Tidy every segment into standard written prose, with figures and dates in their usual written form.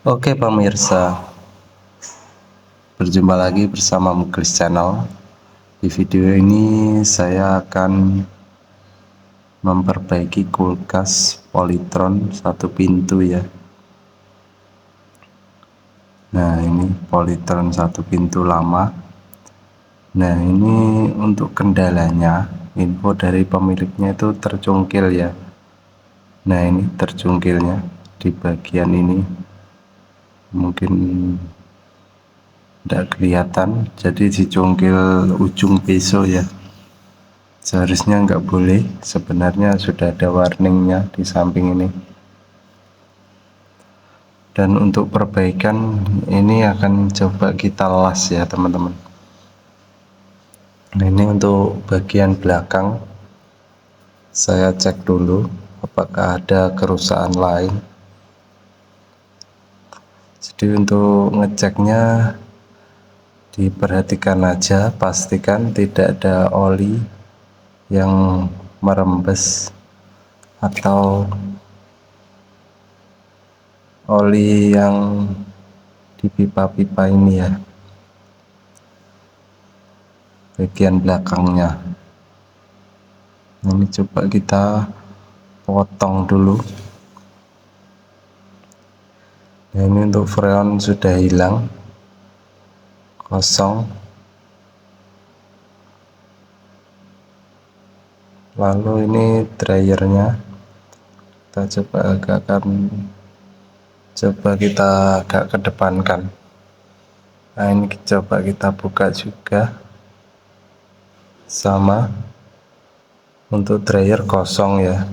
Oke pemirsa, berjumpa lagi bersama Muklis Channel. Di video ini saya akan memperbaiki kulkas Polytron satu pintu ya. Nah ini Polytron satu pintu lama. Nah ini untuk kendalanya, info dari pemiliknya itu tercungkil ya. Nah ini tercungkilnya di bagian ini, mungkin tidak kelihatan, jadi dicungkil ujung pisau ya. Seharusnya nggak boleh, sebenarnya sudah ada warningnya di samping ini. Dan untuk perbaikan ini akan coba kita las ya teman-teman. Nah ini untuk bagian belakang, saya cek dulu apakah ada kerusakan lain. Jadi untuk ngeceknya diperhatikan aja, pastikan tidak ada oli yang merembes atau oli yang di pipa-pipa ini ya, bagian belakangnya. Ini coba kita potong dulu. Nah, ini untuk freon sudah hilang, kosong. Lalu ini dryernya kita coba kita agak kedepankan. Nah ini coba kita buka juga, sama untuk dryer kosong ya.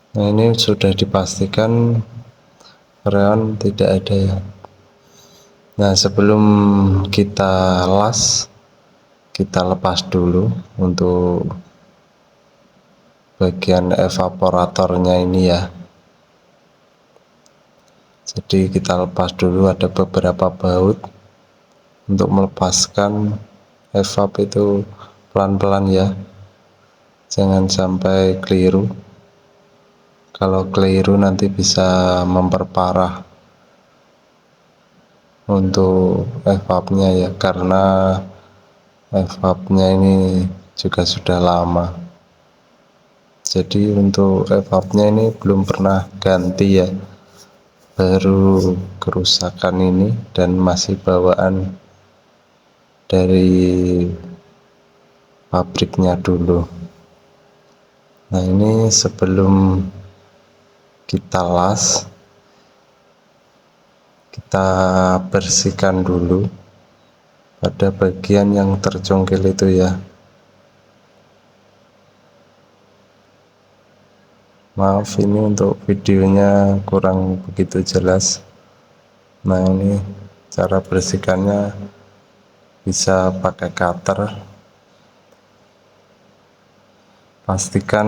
Nah ini sudah dipastikan freon tidak ada ya. Nah sebelum kita las, kita lepas dulu untuk bagian evaporatornya ini ya. Jadi kita lepas dulu, ada beberapa baut untuk melepaskan evap itu pelan-pelan ya, jangan sampai keliru. Kalau keliru nanti bisa memperparah untuk evapnya ya, karena evapnya ini juga sudah lama. Jadi untuk evapnya ini belum pernah ganti ya, baru kerusakan ini dan masih bawaan dari pabriknya dulu. Nah ini sebelum kita las, kita bersihkan dulu pada bagian yang tercungkil itu ya. Maaf ini untuk videonya kurang begitu jelas. Nah ini cara bersihkannya, bisa pakai cutter. Pastikan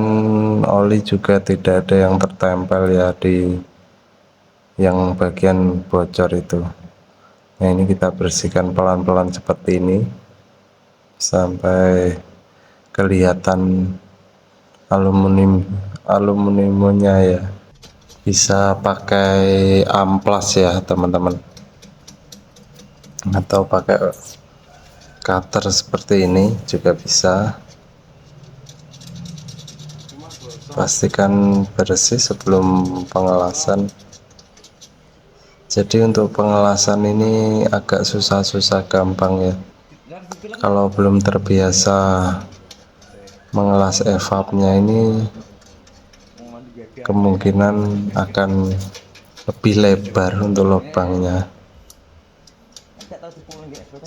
oli juga tidak ada yang tertempel ya di yang bagian bocor itu. Nah ini kita bersihkan pelan-pelan seperti ini sampai kelihatan aluminiumnya ya. Bisa pakai amplas ya teman-teman, atau pakai cutter seperti ini juga bisa. Pastikan bersih sebelum pengelasan. Jadi untuk pengelasan ini agak susah gampang ya. Kalau belum terbiasa mengelas evapnya ini, kemungkinan akan lebih lebar untuk lubangnya.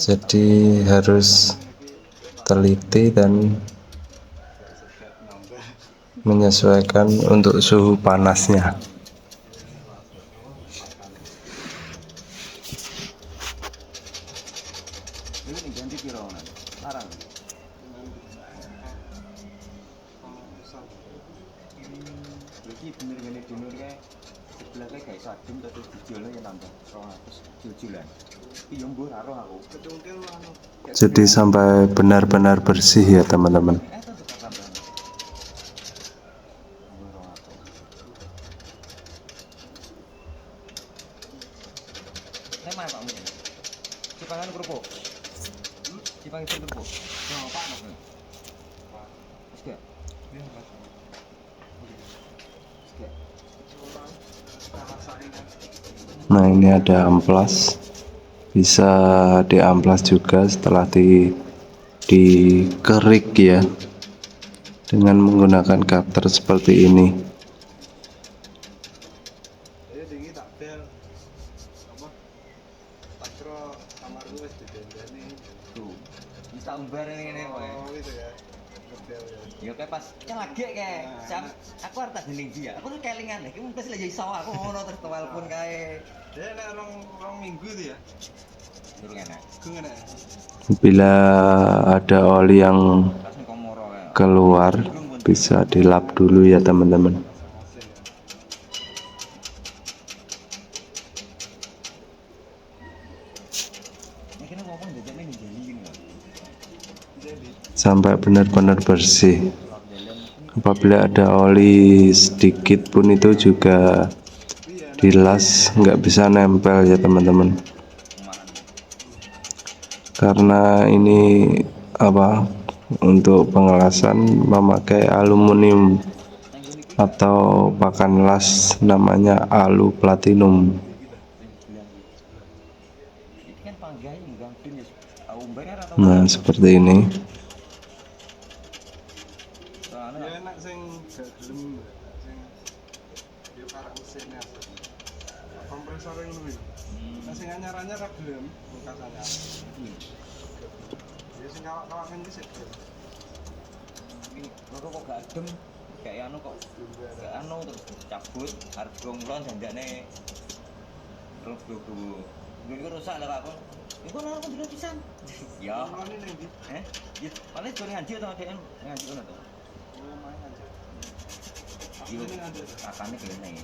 Jadi harus teliti dan menyesuaikan untuk suhu panasnya. Jadi sampai benar-benar bersih ya teman-teman. Lemah Pak mungkin. Cipangan kerupuk. Cipangan kerupuk. Nah, Pak Mas. Oke. Nah ini ada amplas, bisa diamplas juga setelah dikerik ya, dengan menggunakan cutter seperti ini. Tuh. Bisa umbar ini kowe. Ya kayak pas lagi kayak aku harus tak dening dia. Aku tuh kelingan iki mung wis lagi iso aku ngono terus telepon kae. Dia nek rong minggu tuh ya. Durung enak. Bila ada oli yang Pas ning Komoro kae. keluar bisa dilap dulu ya teman-teman. Nek kene wong jajan ning jeli gini lho. Sampai benar-benar bersih. Apabila ada oli sedikit pun itu juga dilas, nggak bisa nempel ya teman-teman, karena ini apa, untuk pengelasan memakai aluminium atau pakan las namanya alu platinum. Iki kan panggai nggang pin ya. Umbar atau Nah seperti ini. soalnya Ya enak sing gak gelem, sing yo karak mesinnya. Kompresor yang luwih. Nah sing anyar-anyar ra gelem, bekas anyar. Ya sing kawak-kawak kan sik gelem. ini loro kok gak adem kayak anu kok gak anu terus cabut arep gonglon jandane terus gogo gue rusak lah kak itu lah aku dulu pisan ya Ini ning ndi? ya paling gue ngaji atau ada yang ngaji kan tuh Lumayan aja. iya Ini ada. kakaknya kayaknya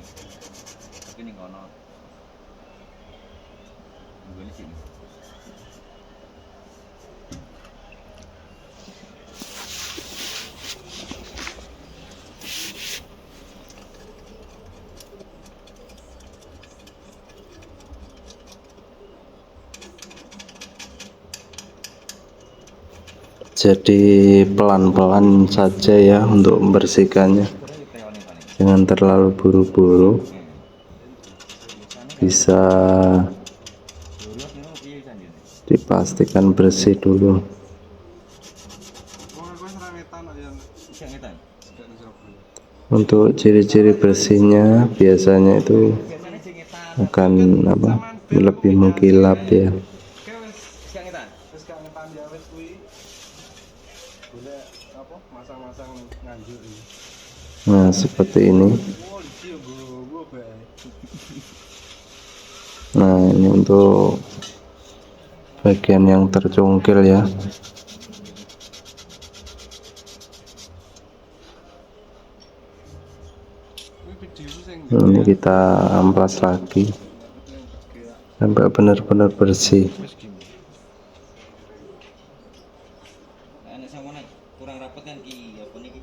tapi nih kono gue di sini Jadi pelan-pelan saja ya untuk membersihkannya, jangan terlalu buru-buru, bisa dipastikan bersih dulu. Wong wis ra ngetan kok ya. bisa ngetan Gak nang Surabaya. Untuk ciri-ciri bersihnya biasanya itu biasanya sih ngetan akan apa, lebih mengkilap ya. Oke wis bisa ngetan wis gak ngetan ya wis kuwi. Golek apa masang-masang nganjuk iki. Nah seperti ini. Oh, iki yo nggo bae. Nah ini untuk bagian yang tercungkil ya. Kuwi video sing Nah, ini kita amplas lagi sampai benar-benar bersih. Nek sama nek kurang rapet kan ki apa niki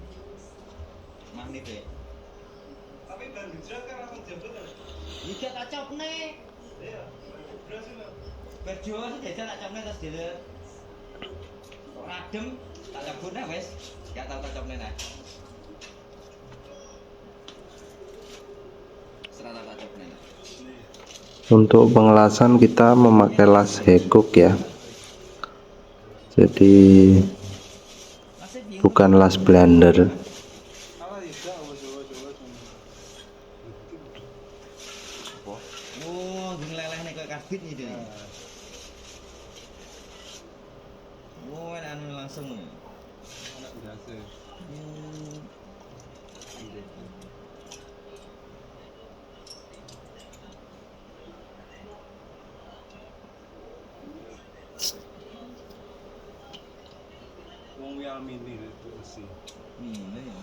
magnet ya. tapi ban hijrah kan langsung jebol kan. Iki tak copne. Iya, hijrah sih lho. Berjo sih jajal tak copne terus dile. Radem tak cabutne wis. Gak tau tak copne nah. Serata tak copne. Untuk pengelasan kita memakai las Hekuk ya, jadi bukan las blender. Ala tidak wes. Oh, ngeleleh nek kayak karbit nih dia. Oh, anu langsung. Anak biasa. Wong ya mini itu sih. Ini.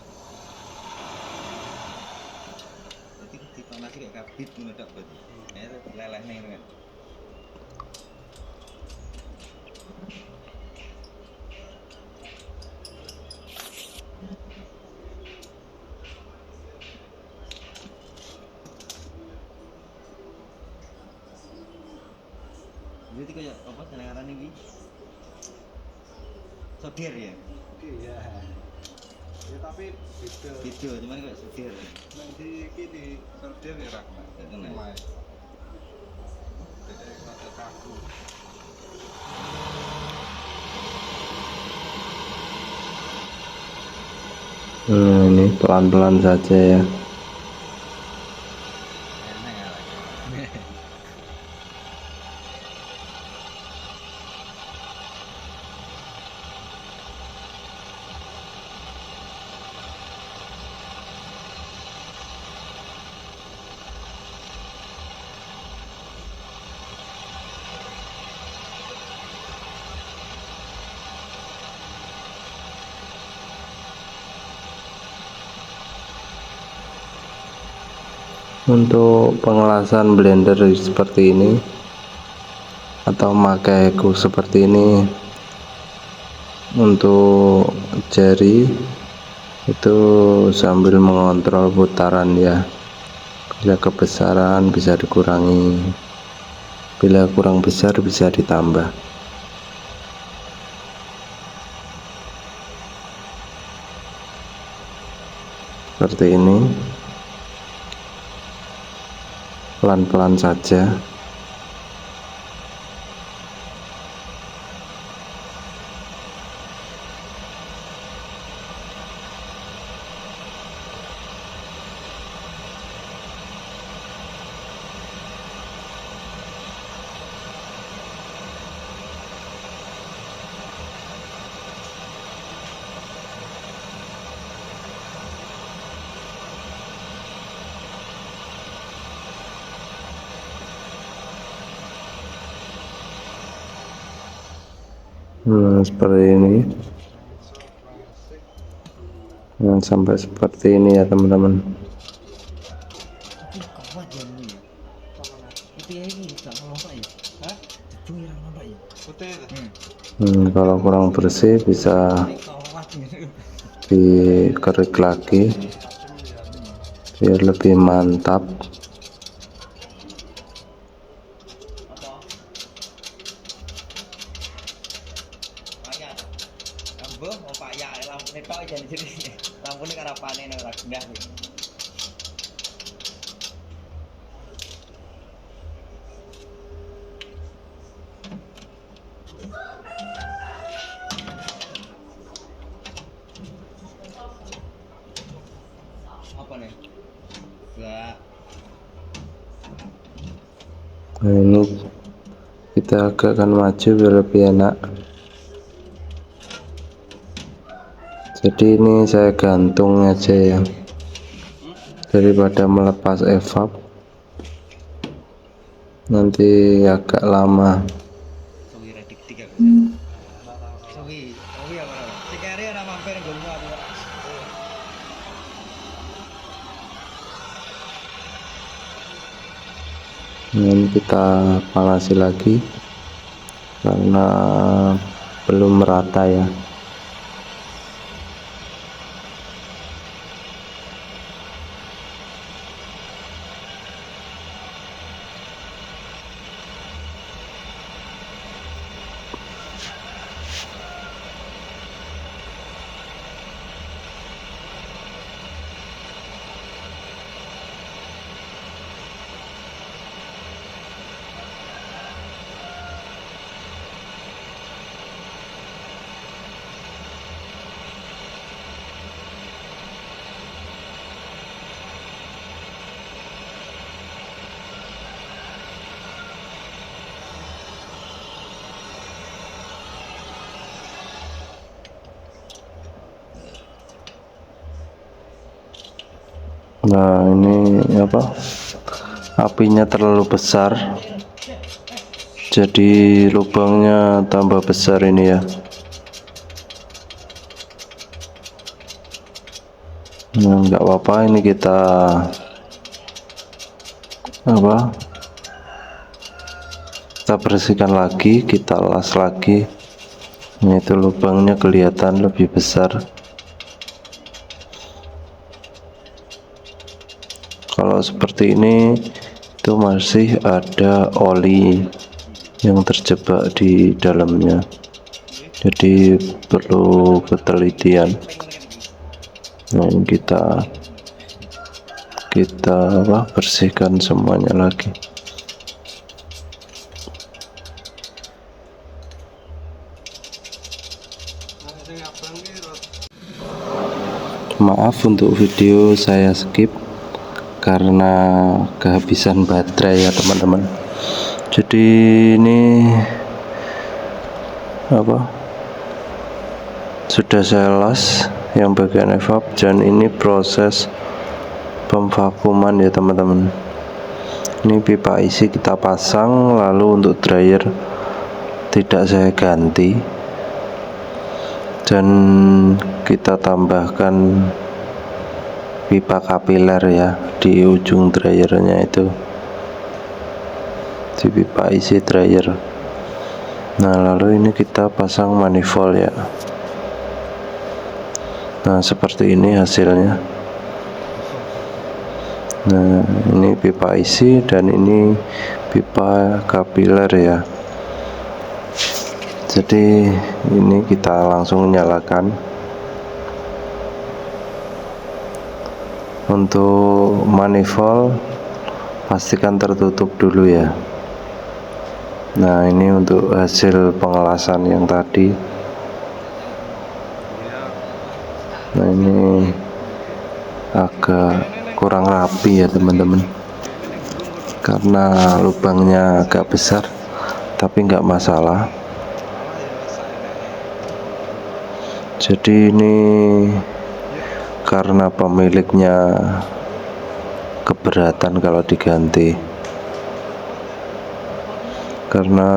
Jadi dipanasi kayak karbit ngono tok berarti. Lelehne ngono kan. Jadi kayak apa senengan ini sodir ya Iya. Ya tapi beda. video cuman kayak sodir Nanti kini sortir ya rak. gak kena Mai. Beda rada kaku. Ini pelan-pelan saja ya. enak ya Untuk pengelasan blender seperti ini atau memakai eku seperti ini, untuk jari itu sambil mengontrol putaran ya. Bila kebesaran bisa dikurangi, bila kurang besar bisa ditambah. Seperti ini, pelan-pelan saja. Seperti ini. Jangan sampai seperti ini ya teman-teman. itu kuat ya ini ya itu ya ini gak ngelompak ya Hah? jedung ya ngelompak ya Putih itu. Kalau kurang bersih bisa ini kuat gitu dikerik lagi biar lebih mantap. apa makanya ambo mau pak ya lampu ini tok jadi lampu ini karena panen ora gendah apa nih enggak Nah, ini kita agakkan maju biar lebih enak. Jadi ini saya gantung aja ya, daripada melepas evap nanti agak lama. suwi redik tiga suwi apa tikare ora mampir nggonmu aku kok Ini kita panasi lagi karena belum merata ya. Nah ini apa, apinya terlalu besar jadi lubangnya tambah besar ini ya. Nah nggak apa-apa, ini kita kita bersihkan lagi, kita las lagi. Ini itu lubangnya kelihatan lebih besar. Kalau seperti ini itu masih ada oli yang terjebak di dalamnya, jadi perlu ketelitian. Nah, ini kita bersihkan semuanya lagi. Maaf untuk video saya skip karena kehabisan baterai ya teman-teman. Jadi ini sudah saya las yang bagian evap, dan ini proses pemvakuman ya teman-teman. Ini pipa isi kita pasang, lalu untuk dryer tidak saya ganti, dan kita tambahkan pipa kapiler ya di ujung dryernya itu, di pipa isi dryer. Nah, lalu ini kita pasang manifold ya. Nah, seperti ini hasilnya. Nah, ini pipa isi dan ini pipa kapiler ya. Jadi ini kita langsung nyalakan. Untuk manifold pastikan tertutup dulu ya. Nah, ini untuk hasil pengelasan yang tadi. Nah, ini agak kurang rapi ya teman-teman, karena lubangnya agak besar, tapi nggak masalah. Jadi ini karena pemiliknya keberatan kalau diganti, karena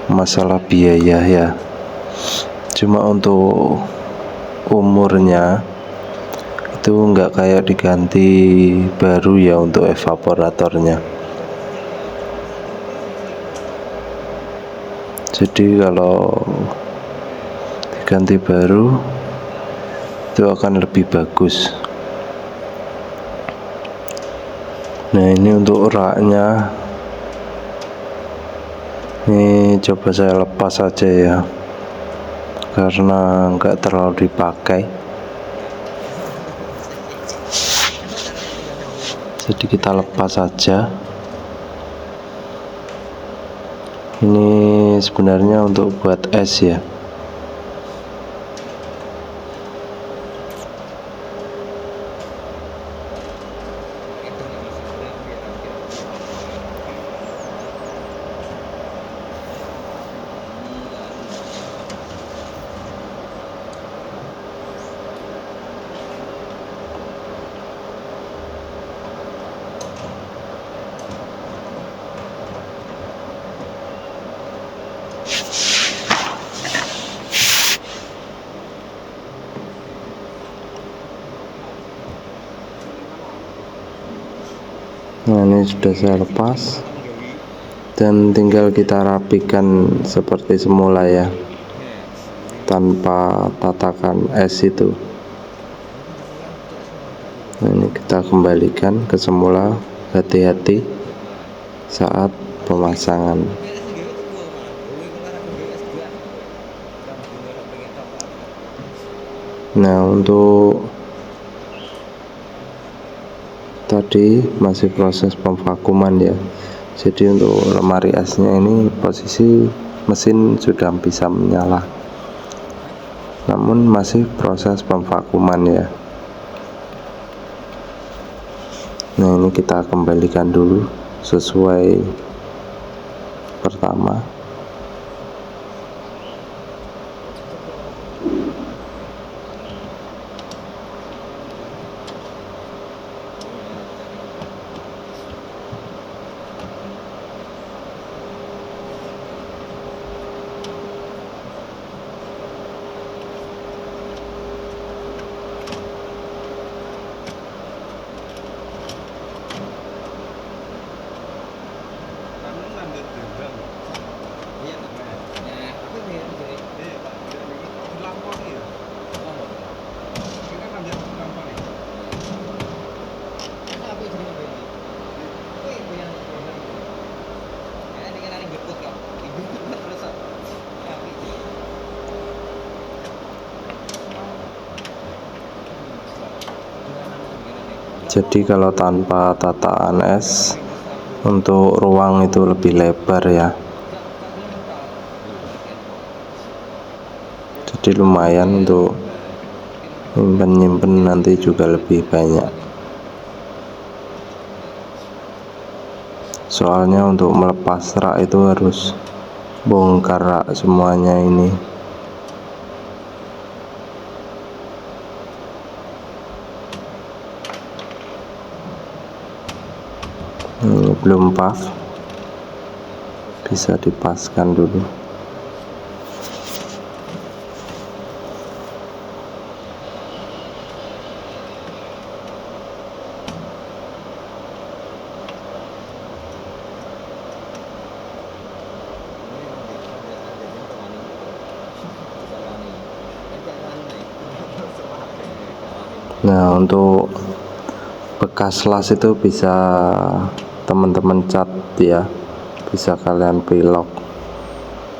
masalah biaya ya. Cuma untuk umurnya itu nggak kayak diganti baru ya untuk evaporatornya. Jadi kalau diganti baru itu akan lebih bagus. Nah, ini untuk raknya, ini coba saya lepas saja ya, karena nggak terlalu dipakai. Jadi kita lepas saja. Ini sebenarnya untuk buat es ya. Nah, ini sudah saya lepas dan tinggal kita rapikan seperti semula ya, tanpa tatakan es itu. Nah, ini kita kembalikan ke semula, hati-hati saat pemasangan. Nah, untuk tadi masih proses pemvakuman ya. Jadi untuk lemari esnya ini posisi mesin sudah bisa menyala, namun masih proses pemvakuman ya. Nah, ini kita kembalikan dulu sesuai pertama. Jadi kalau tanpa tataan es untuk ruang itu lebih lebar ya, jadi lumayan untuk nyimpen nanti juga lebih banyak. Soalnya untuk melepas rak itu harus bongkar rak semuanya ini. Ini belum puff, bisa dipaskan dulu. Nah, untuk bekas las itu bisa teman-teman cat ya, bisa kalian pelok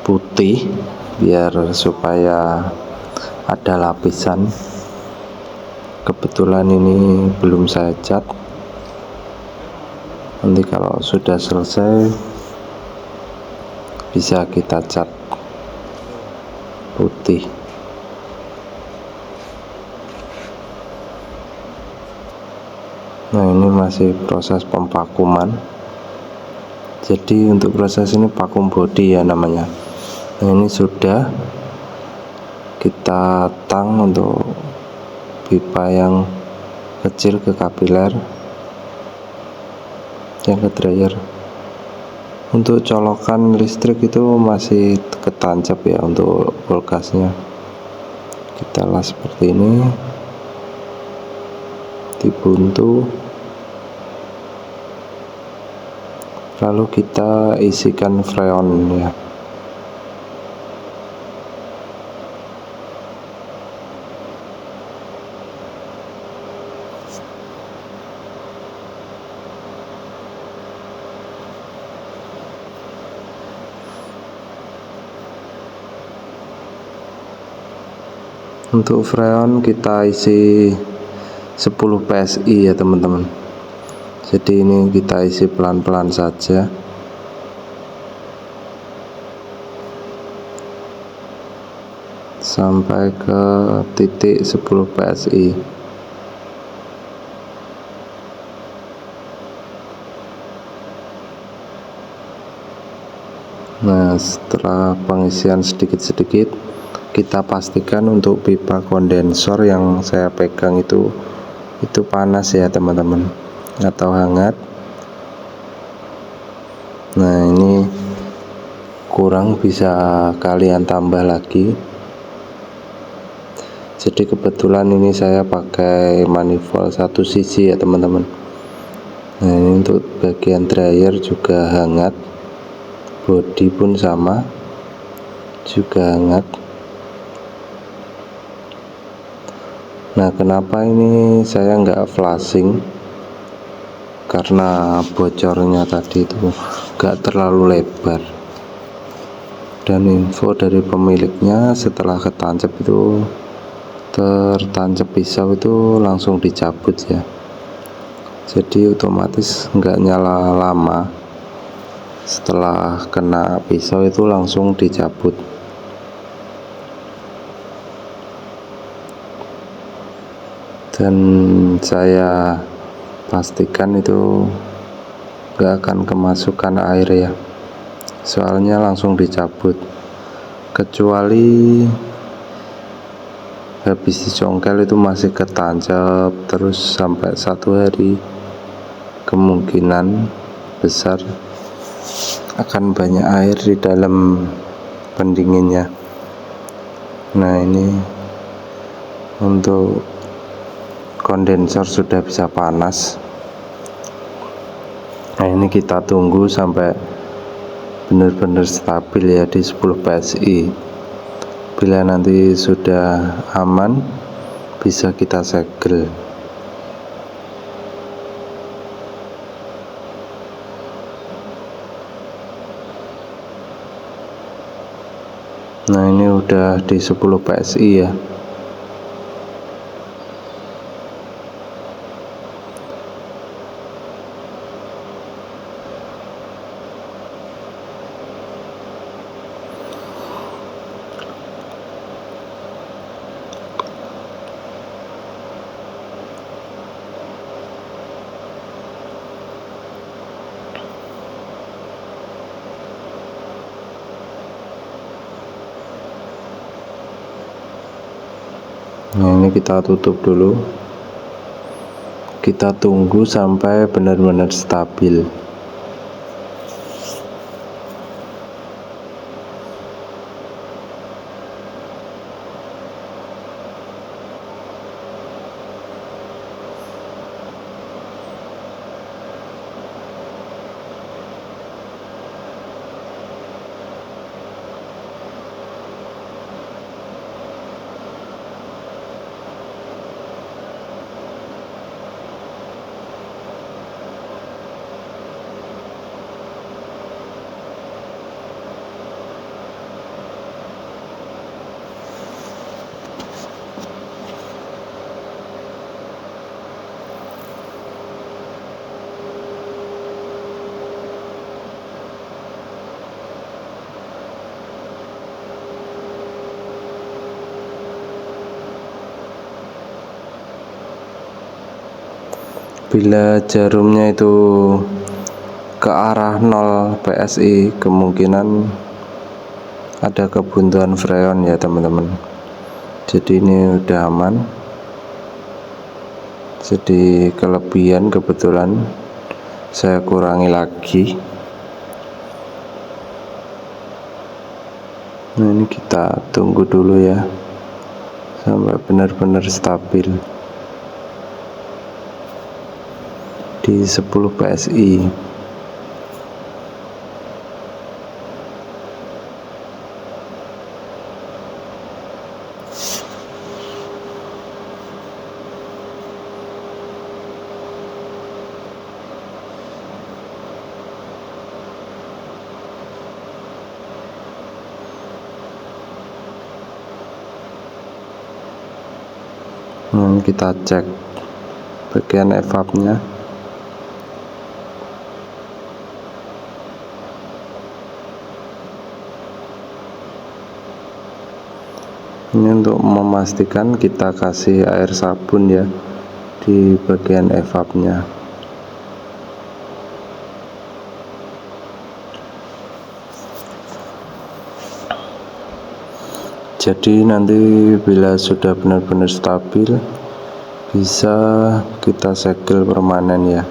putih biar supaya ada lapisan. Kebetulan ini belum saya cat, nanti kalau sudah selesai bisa kita cat putih. Nah, ini masih proses pemvakuman. Jadi untuk proses ini vakum body ya namanya. Nah, ini sudah kita tang untuk pipa yang kecil ke kapiler, yang ke dryer. Untuk colokan listrik itu masih ketancap ya untuk voltasnya. Kita las seperti ini, dibuntu, lalu kita isikan freon ya. Untuk freon kita isi 10 PSI ya teman-teman. Jadi ini kita isi pelan-pelan saja. Sampai ke titik 10 PSI. Nah, setelah pengisian sedikit-sedikit, kita pastikan untuk pipa kondensor yang saya pegang itu panas ya teman-teman, atau hangat. Nah, ini kurang, bisa kalian tambah lagi. Jadi kebetulan ini saya pakai manifold 1 sisi ya teman-teman. Nah, ini untuk bagian dryer juga hangat, body pun sama, juga hangat. Nah, kenapa ini saya nggak flashing? Karena bocornya tadi itu nggak terlalu lebar. Dan info dari pemiliknya, setelah ketancap itu, tertancap pisau itu langsung dicabut ya. Jadi otomatis nggak nyala lama. Setelah kena pisau itu langsung dicabut. Dan saya pastikan itu nggak akan kemasukan air ya, soalnya langsung dicabut. Kecuali habis dicongkel itu masih ketancap terus sampai 1 hari, kemungkinan besar akan banyak air di dalam pendinginnya. Nah, ini untuk kondensor sudah bisa panas. Nah, ini kita tunggu sampai benar-benar stabil ya di 10 PSI. Bila nanti sudah aman, bisa kita segel. Nah, ini udah di 10 PSI ya. Nah, ini kita tutup dulu, kita tunggu sampai benar-benar stabil. Bila jarumnya itu ke arah 0 PSI, kemungkinan ada kebuntuan freon ya teman-teman. Jadi ini udah aman. Jadi kelebihan kebetulan saya kurangi lagi. Nah, ini kita tunggu dulu ya sampai benar-benar stabil di 10 PSI. Kita cek bagian evapnya. Ini untuk memastikan kita kasih air sabun ya di bagian evapnya. Jadi nanti bila sudah benar-benar stabil, bisa kita segel permanen ya.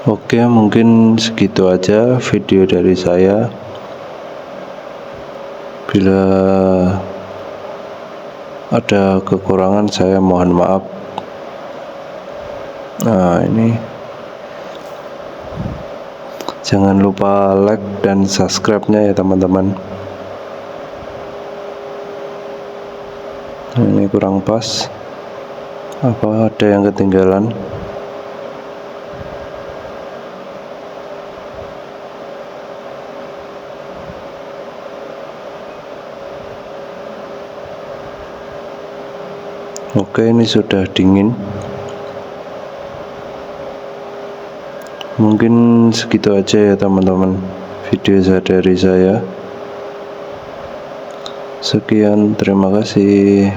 Oke, mungkin segitu aja video dari saya. Bila ada kekurangan saya mohon maaf. Nah, ini jangan lupa like dan subscribe-nya ya teman-teman. Nah, ini kurang pas, apa ada yang ketinggalan? Oke, ini sudah dingin. Mungkin segitu aja ya teman-teman video dari saya. Sekian, terima kasih.